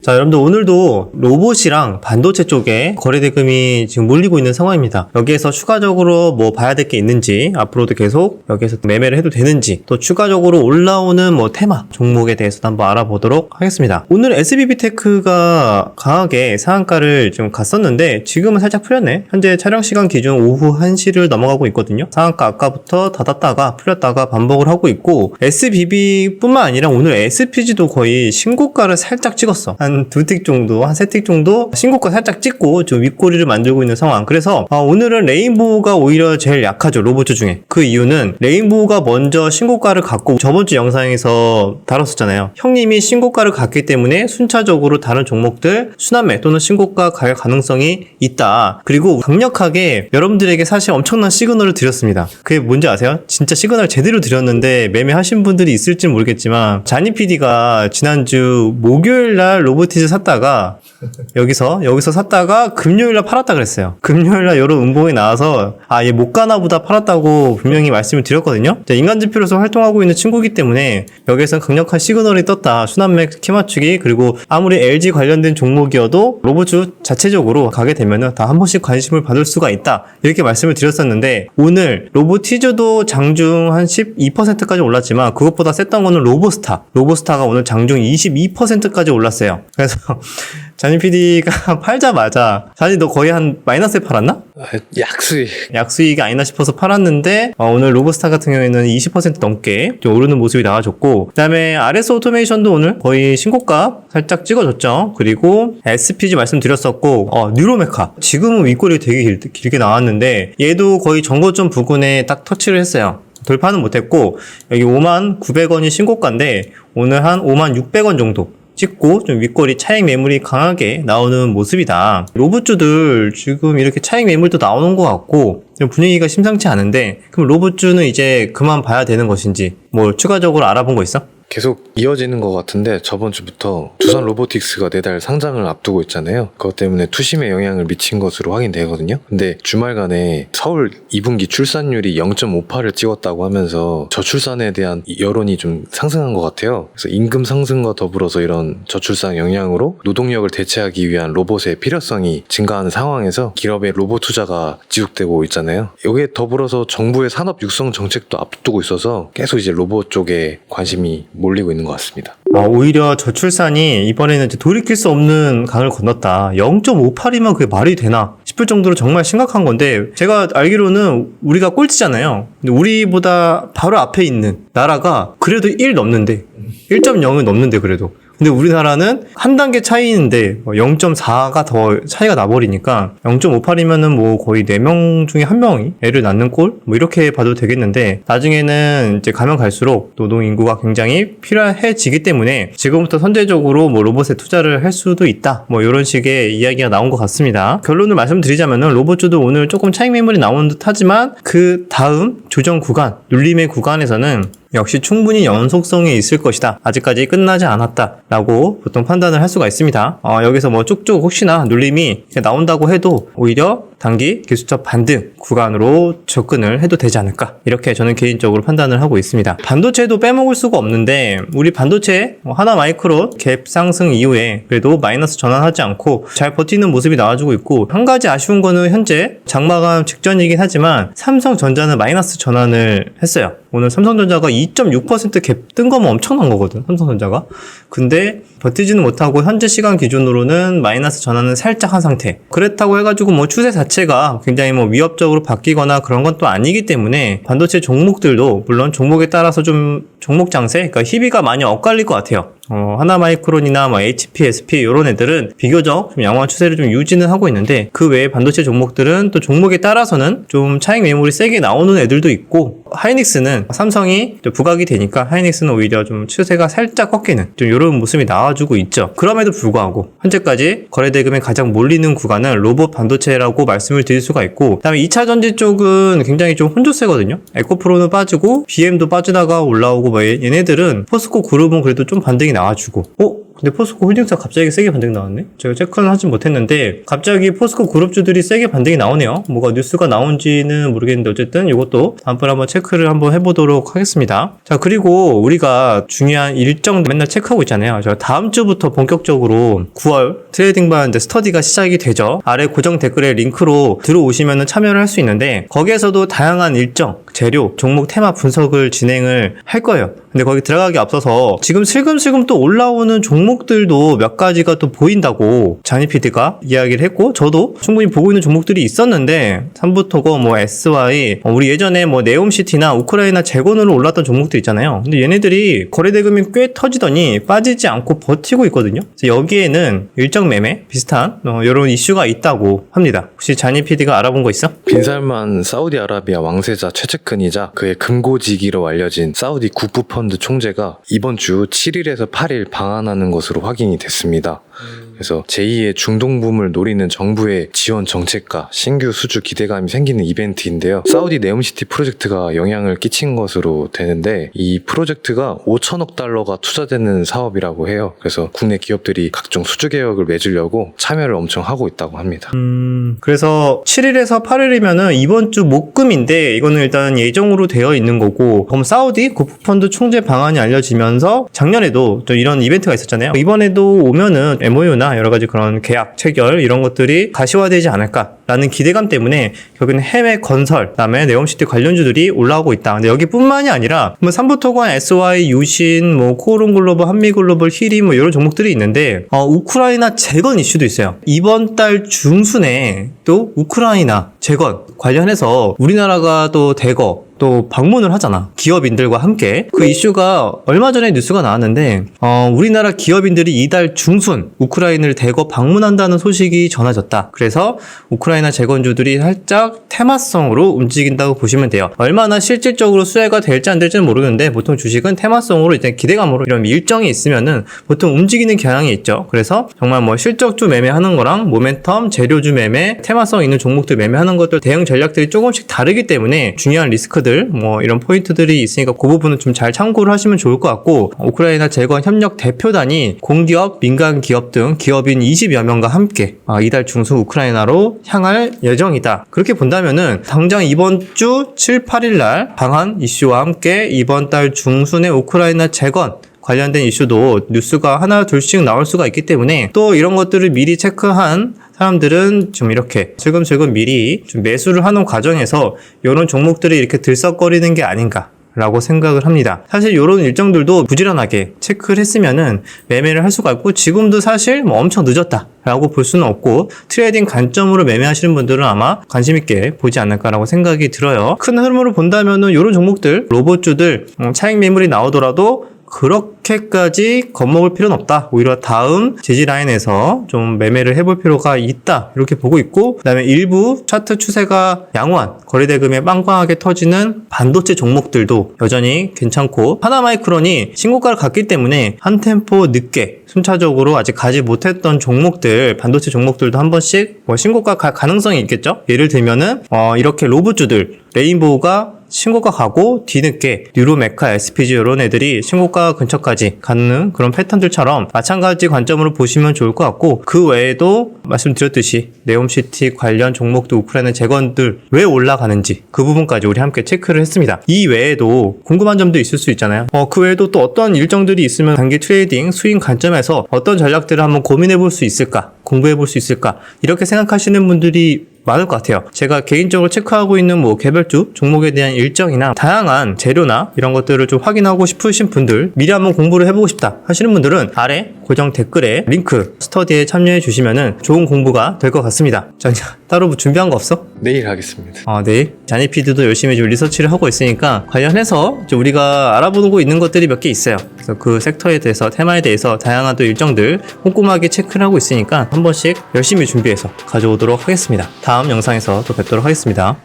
자, 여러분들 오늘도 로봇이랑 반도체 쪽에 거래대금이 지금 몰리고 있는 상황입니다. 여기에서 추가적으로 뭐 봐야 될 게 있는지, 앞으로도 계속 여기에서 매매를 해도 되는지, 또 추가적으로 올라오는 뭐 테마 종목에 대해서도 한번 알아보도록 하겠습니다. 오늘 SBB테크가 강하게 상한가를 좀 갔었는데 지금은 살짝 풀렸네. 현재 촬영 시간 기준 오후 1시를 넘어가고 있거든요. 상한가 아까부터 닫았다가 풀렸다가 반복을 하고 있고, SBB뿐만 아니라 오늘 SPG도 거의 신고가를 살짝 찍었어. 한 두 틱 정도, 한 세 틱 정도 신고가 살짝 찍고 좀 윗꼬리를 만들고 있는 상황. 그래서 오늘은 레인보우가 오히려 제일 약하죠, 로봇주 중에. 그 이유는 레인보우가 먼저 신고가를 갖고 저번 주 영상에서 다뤘었잖아요. 형님이 신고가를 갖기 때문에 순차적으로 다른 종목들 순환매 또는 신고가 갈 가능성이 있다. 그리고 강력하게 여러분들에게 사실 엄청난 시그널을 드렸습니다. 그게 뭔지 아세요? 진짜 시그널 제대로 드렸는데 매매하신 분들이 있을지 모르겠지만, 자니 PD가 지난주 목요일날 로보티즈 샀다가 여기서 샀다가 금요일날 팔았다 그랬어요. 금요일날 여러 음봉이 나와서 얘 못 가나 보다 팔았다고 분명히 말씀을 드렸거든요. 인간지표로서 활동하고 있는 친구이기 때문에 여기에서는 강력한 시그널이 떴다. 순환매 키 맞추기, 그리고 아무리 LG 관련된 종목이어도 로봇주 자체적으로 가게 되면은 다 한 번씩 관심을 받을 수가 있다, 이렇게 말씀을 드렸었는데, 오늘 로보티즈도 장중 한 12%까지 올랐지만 그것보다 셌던 거는 로보스타가 오늘 장중 22%까지 올랐어요. 그래서 자니 PD가 팔자마자, 자니 너 거의 한 마이너스에 팔았나? 약수익이 아니나 싶어서 팔았는데, 오늘 로보스타 같은 경우에는 20% 넘게 좀 오르는 모습이 나와줬고, 그 다음에 RS 오토메이션도 오늘 거의 신고가 살짝 찍어줬죠. 그리고 SPG 말씀드렸었고, 뉴로메카 지금은 윗꼬리 되게 길게 나왔는데 얘도 거의 정고점 부근에 딱 터치를 했어요. 돌파는 못했고, 여기 59,900원이 신고가인데 오늘 한 55,600원 정도 찍고 좀 윗꼬리 차익 매물이 강하게 나오는 모습이다. 로봇주들 지금 이렇게 차익 매물도 나오는 것 같고 분위기가 심상치 않은데, 그럼 로봇주는 이제 그만 봐야 되는 것인지 뭐 추가적으로 알아본 거 있어? 계속 이어지는 것 같은데, 저번 주부터 두산 로보틱스가 내달 상장을 앞두고 있잖아요. 그것 때문에 투심에 영향을 미친 것으로 확인되거든요. 근데 주말간에 서울 2분기 출산율이 0.58을 찍었다고 하면서 저출산에 대한 여론이 좀 상승한 것 같아요. 그래서 임금 상승과 더불어서 이런 저출산 영향으로 노동력을 대체하기 위한 로봇의 필요성이 증가하는 상황에서 기업의 로봇 투자가 지속되고 있잖아요. 여기에 더불어서 정부의 산업 육성 정책도 앞두고 있어서 계속 이제 로봇 쪽에 관심이 몰리고 있는 것 같습니다. 오히려 저출산이 이번에는 이제 돌이킬 수 없는 강을 건넜다. 0.58이면 그게 말이 되나 싶을 정도로 정말 심각한 건데, 제가 알기로는 우리가 꼴찌잖아요. 근데 우리보다 바로 앞에 있는 나라가 그래도 1 넘는데, 1.0은 넘는데 그래도. 근데 우리나라는 한 단계 차이인데 0.4가 더 차이가 나버리니까 0.58이면은 뭐 거의 4명 중에 1명이 애를 낳는 꼴? 뭐 이렇게 봐도 되겠는데, 나중에는 이제 가면 갈수록 노동인구가 굉장히 필요해지기 때문에 지금부터 선제적으로 뭐 로봇에 투자를 할 수도 있다, 뭐 이런 식의 이야기가 나온 것 같습니다. 결론을 말씀드리자면은 로봇주도 오늘 조금 차익 매물이 나온 듯 하지만 그 다음 조정 구간, 눌림의 구간에서는 역시 충분히 연속성이 있을 것이다, 아직까지 끝나지 않았다 라고 보통 판단을 할 수가 있습니다. 여기서 뭐 쭉쭉 혹시나 눌림이 나온다고 해도 오히려 단기 기술적 반등 구간으로 접근을 해도 되지 않을까, 이렇게 저는 개인적으로 판단을 하고 있습니다. 반도체도 빼먹을 수가 없는데, 우리 반도체 하나마이크론 갭 상승 이후에 그래도 마이너스 전환하지 않고 잘 버티는 모습이 나와주고 있고, 한 가지 아쉬운 거는 현재 장마감 직전이긴 하지만 삼성전자는 마이너스 전환을 했어요. 오늘 삼성전자가 2.6% 갭 뜬 거면 엄청난 거거든, 삼성전자가. 근데 버티지는 못하고 현재 시간 기준으로는 마이너스 전환은 살짝 한 상태. 그렇다고 해가지고 뭐 추세 자체가 굉장히 뭐 위협적으로 바뀌거나 그런 건 또 아니기 때문에 반도체 종목들도 물론 종목에 따라서 좀 종목 장세, 그러니까 희비가 많이 엇갈릴 것 같아요. 하나마이크론이나 뭐 HP, SP 이런 애들은 비교적 좀 양호한 추세를 좀 유지는 하고 있는데, 그 외에 반도체 종목들은 또 종목에 따라서는 좀 차익 매물이 세게 나오는 애들도 있고, 하이닉스는 삼성이 또 부각이 되니까 하이닉스는 오히려 좀 추세가 살짝 꺾이는 좀 이런 모습이 나와주고 있죠. 그럼에도 불구하고 현재까지 거래대금에 가장 몰리는 구간은 로봇 반도체라고 말씀을 드릴 수가 있고, 그 다음에 2차 전지 쪽은 굉장히 좀 혼조세거든요. 에코프로는 빠지고 BM도 빠지다가 올라오고, 뭐 얘네들은 포스코 그룹은 그래도 좀 반등이 나와주고, 근데 포스코 홀딩스가 갑자기 세게 반등이 나왔네? 제가 체크는 하진 못했는데 갑자기 포스코 그룹주들이 세게 반등이 나오네요. 뭐가 뉴스가 나온지는 모르겠는데 어쨌든 이것도 다음번에 한번 체크를 한번 해보도록 하겠습니다. 자, 그리고 우리가 중요한 일정 맨날 체크하고 있잖아요. 저 다음 주부터 본격적으로 9월 트레이딩반 스터디가 시작이 되죠. 아래 고정 댓글에 링크로 들어오시면 참여를 할 수 있는데 거기에서도 다양한 일정, 재료, 종목 테마 분석을 진행을 할 거예요. 근데 거기 들어가기 앞서서 지금 슬금슬금 또 올라오는 종목들도 몇 가지가 또 보인다고 자니 PD가 이야기를 했고 저도 충분히 보고 있는 종목들이 있었는데 삼부토거 뭐 SY 우리 예전에 뭐 네옴시티나 우크라이나 재건으로 올랐던 종목들 있잖아요. 근데 얘네들이 거래대금이 꽤 터지더니 빠지지 않고 버티고 있거든요. 그래서 여기에는 일정 매매 비슷한 이런 이슈가 있다고 합니다. 혹시 자니 PD가 알아본 거 있어? 빈살만 사우디아라비아 왕세자 최측근이자 그의 금고지기로 알려진 사우디 국부펀드 총재가 이번 주 7일에서 8일 방한하는 것으로 확인이 됐습니다. 그래서 제2의 중동붐을 노리는 정부의 지원 정책과 신규 수주 기대감이 생기는 이벤트인데요. 사우디 네옴시티 프로젝트가 영향을 끼친 것으로 되는데 이 프로젝트가 5천억 달러가 투자되는 사업이라고 해요. 그래서 국내 기업들이 각종 수주 계획을 맺으려고 참여를 엄청 하고 있다고 합니다. 그래서 7일에서 8일이면은 이번 주 목금인데 이거는 일단 예정으로 되어 있는 거고 그럼 사우디 국부펀드 총재 방안이 알려지면서 작년에도 또 이런 이벤트가 있었잖아요. 이번에도 오면은 MOU나 여러 가지 그런 계약, 체결 이런 것들이 가시화되지 않을까라는 기대감 때문에 여기는 해외 건설, 그다음에 네옴시티 관련주들이 올라오고 있다. 근데 여기뿐만이 아니라 뭐 삼부토건, SY, 유신, 뭐 코오롱글로벌, 한미글로벌, 힐이 뭐 이런 종목들이 있는데 우크라이나 재건 이슈도 있어요. 이번 달 중순에 또 우크라이나 재건 관련해서 우리나라가 또 대거 또 방문을 하잖아. 기업인들과 함께. 그 이슈가 얼마 전에 뉴스가 나왔는데 우리나라 기업인들이 이달 중순 우크라이나를 대거 방문한다는 소식이 전해졌다. 그래서 우크라이나 재건주들이 살짝 테마성으로 움직인다고 보시면 돼요. 얼마나 실질적으로 수혜가 될지 안 될지는 모르겠는데 보통 주식은 테마성으로 일단 기대감으로 이런 일정이 있으면은 보통 움직이는 경향이 있죠. 그래서 정말 뭐 실적주 매매하는 거랑 모멘텀, 재료주 매매, 테마성 있는 종목들 매매하는 것들 대응 전략들이 조금씩 다르기 때문에 중요한 리스크들 뭐 이런 포인트들이 있으니까 그 부분은 좀 잘 참고를 하시면 좋을 것 같고 우크라이나 재건 협력 대표단이 공기업, 민간 기업 등 기업인 20여 명과 함께 이달 중순 우크라이나로 향할 예정이다. 그렇게 본다면은 당장 이번 주 7, 8일 날 방한 이슈와 함께 이번 달 중순에 우크라이나 재건 관련된 이슈도 뉴스가 하나 둘씩 나올 수가 있기 때문에 또 이런 것들을 미리 체크한 사람들은 좀 이렇게 슬금슬금 미리 좀 매수를 하는 과정에서 이런 종목들이 이렇게 들썩거리는 게 아닌가 라고 생각을 합니다. 사실 이런 일정들도 부지런하게 체크를 했으면은 매매를 할 수가 있고 지금도 사실 뭐 엄청 늦었다 라고 볼 수는 없고 트레이딩 관점으로 매매하시는 분들은 아마 관심 있게 보지 않을까라고 생각이 들어요. 큰 흐름으로 본다면은 이런 종목들 로봇주들 차익 매물이 나오더라도 그렇게까지 겁먹을 필요는 없다. 오히려 다음 지지 라인에서 좀 매매를 해볼 필요가 있다. 이렇게 보고 있고 그다음에 일부 차트 추세가 양호한 거래대금에 빵빵하게 터지는 반도체 종목들도 여전히 괜찮고 하나마이크론이 신고가를 갔기 때문에 한 템포 늦게 순차적으로 아직 가지 못했던 종목들 반도체 종목들도 한 번씩 뭐 신고가 갈 가능성이 있겠죠. 예를 들면은 이렇게 로봇주들 레인보우가 신고가 가고 뒤늦게 뉴로메카, SPG 이런 애들이 신고가 근처까지 가는 그런 패턴들처럼 마찬가지 관점으로 보시면 좋을 것 같고 그 외에도 말씀드렸듯이 네옴시티 관련 종목도 우크라이나 재건들 왜 올라가는지 그 부분까지 우리 함께 체크를 했습니다. 이 외에도 궁금한 점도 있을 수 있잖아요. 그 외에도 또 어떤 일정들이 있으면 단기 트레이딩 수익 관점에서 어떤 전략들을 한번 고민해 볼 수 있을까 공부해 볼 수 있을까 이렇게 생각하시는 분들이 많을 것 같아요. 제가 개인적으로 체크하고 있는 뭐 개별주 종목에 대한 일정이나 다양한 재료나 이런 것들을 좀 확인하고 싶으신 분들 미리 한번 공부를 해보고 싶다 하시는 분들은 아래 고정 댓글에 링크 스터디에 참여해 주시면은 좋은 공부가 될 것 같습니다. 자, 따로 준비한 거 없어? 내일 하겠습니다. 내일? 자니피드도 열심히 좀 리서치를 하고 있으니까 관련해서 좀 우리가 알아보고 있는 것들이 몇 개 있어요. 그래서 그 섹터에 대해서 테마에 대해서 다양한 또 일정들 꼼꼼하게 체크를 하고 있으니까 한 번씩 열심히 준비해서 가져오도록 하겠습니다. 다음 영상에서 또 뵙도록 하겠습니다.